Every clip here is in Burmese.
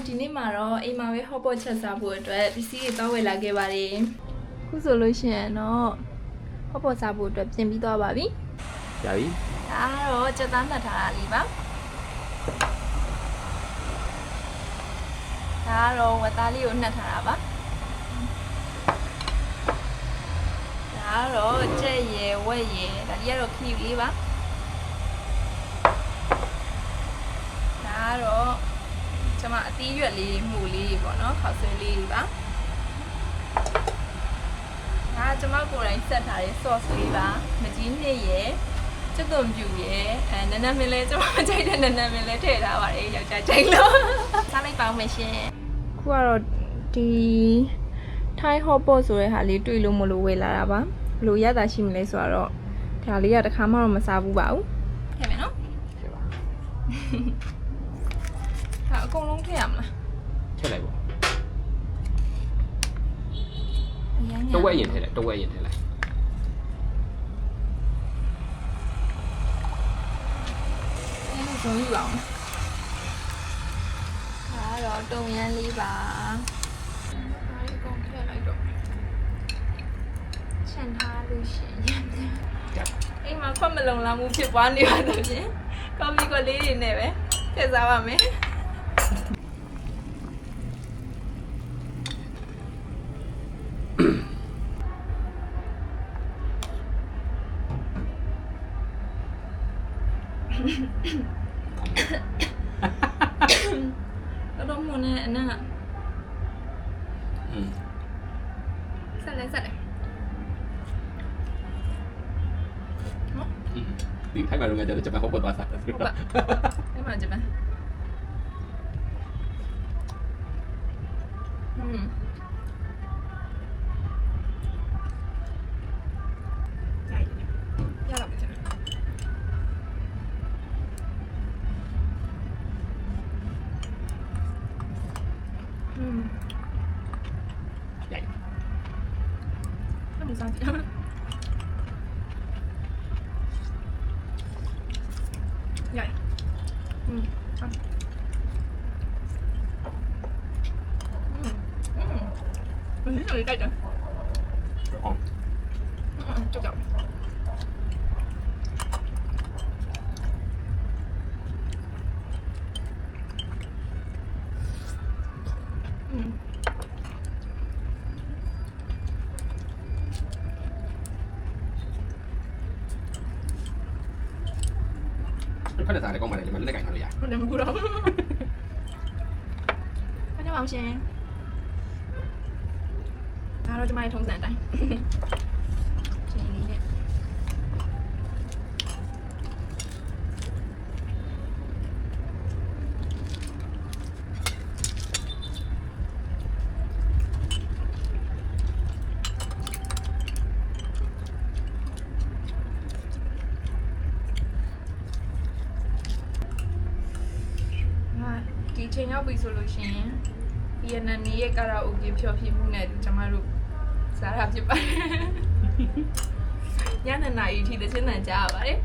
ဒီနေ့မှာတော့အိမ်မှာပဲ hot pot ချက်စားဖို့အတွက်ပစ္စည်းတွေတောင်းဝယ်လာခဲ့ပါတယ်ခုဆိုလို့ရှိရင်တော့ hot pot စားဖို့အတွက်ပြင်ပြီးသွားပါပြီရပြီဒါကတော့ကြက်သားနှက်ထားတာလေးပါဒါကတော့ဝက်သားလေးကိုနှက်ထားတာပါဒါကတော့ကြက်ရယ်ဝက်ရယ်ဒါကြီးကတော့ခရီးလေးပါဒါကတော့ကျွန်မအသီးရွက်လေးမှုလေးပေါ့နော်ခောက်ဆွဲလေးပါဒါကျွန်မကိုယ်တိုင်ဆက်ထားတဲ့ sauce လေးပါမကြီးနှစ်ရယ်ကျွတ်သွန်ပြူရယ်နန်းနန်းမင်းလဲကျွန်မကြိုက်တဲ့နန်းနန်းမင်းလဲထည့်ထားပါတယ်ယောက်ျားကြိုက်လို့စားလိုက်ပါဦးမယ်ရှင်ခုကတော့ဒီ Thai hot pot ဆိုတဲ့ဟာလေးတွေ့လို့မလို့ဝယ်လာတာပါဘလို့ရတာရှိမလဲဆိုတော့ဒါလေးကတစ်ခါမှတော့မစားဘူးပါဘူးထည့်မယ်နော်ထည့်ပါအကုန်လုံးထည့်ရမလားထည့်လိုက်ပေါ့တဝက်ရင်ထည့်လိုက်တဝက်ရင်ထည့်လိုက်အဲ့ဒါဆိုယူအောင်ဒါတော့တုံရမ်းလေးပါဒါလေးအကုန်ထည့်လိုက်တော့ချန်ထားလို့ရှိရင်အိမ်မှာခွက်မလုံလောက်မှုဖြစ်ပွားနေပါတော့ရှင်ကော်ဖီကိုလေးတွေနဲ့ပဲထည့်စားပါမယ်တော့မနဲ့အနကဆက်လဲဆက်လဲဒီထိုင်မှာတော့ငါကျတော့ဂျပန်ဟောပေါ်သွားစားတယ်ဟုတ်ပါအဲ့မှာဂျပန်ရတော့ဂျပန်ရိုက်အဲ့ဒါစားကြည့်ရိုက်ဒီလိုတိုက်တယ်အောင်ကြောက်ကြောက်ခက်တဲ့စားတယ်ကောင်းပါတယ်ဒီမှာလက်ကင်ထားလို့ရဟုတ်တယ်မကူတော့ဘာကြောင့်အောင်ရှင်ဒါတော့ကျမရဲ့ထုံးစံအတိုင်းရှင်လေးနဲ့ဒီချိန်ရောက်ပြီဆိုလို့ရှိရင်ဗီယက်နမ်နေရဲ့ကာရာအိုကေဖျော်ဖြေမှုနဲ့ကျမတို့စားရဖြစ်ပါတယ်ညနေနာရီထိသချင်းတန်ကြားရပါတယ်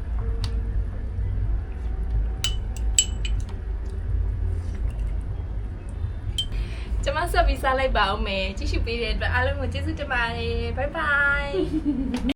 ကျမဆက်ပြီးစားလိုက်ပါဦးမယ်ကြည့်ရှုပေးတဲ့အတွက်အားလုံးကိုကျေးဇူးတင်ပါတယ်ဘိုင်ဘိုင်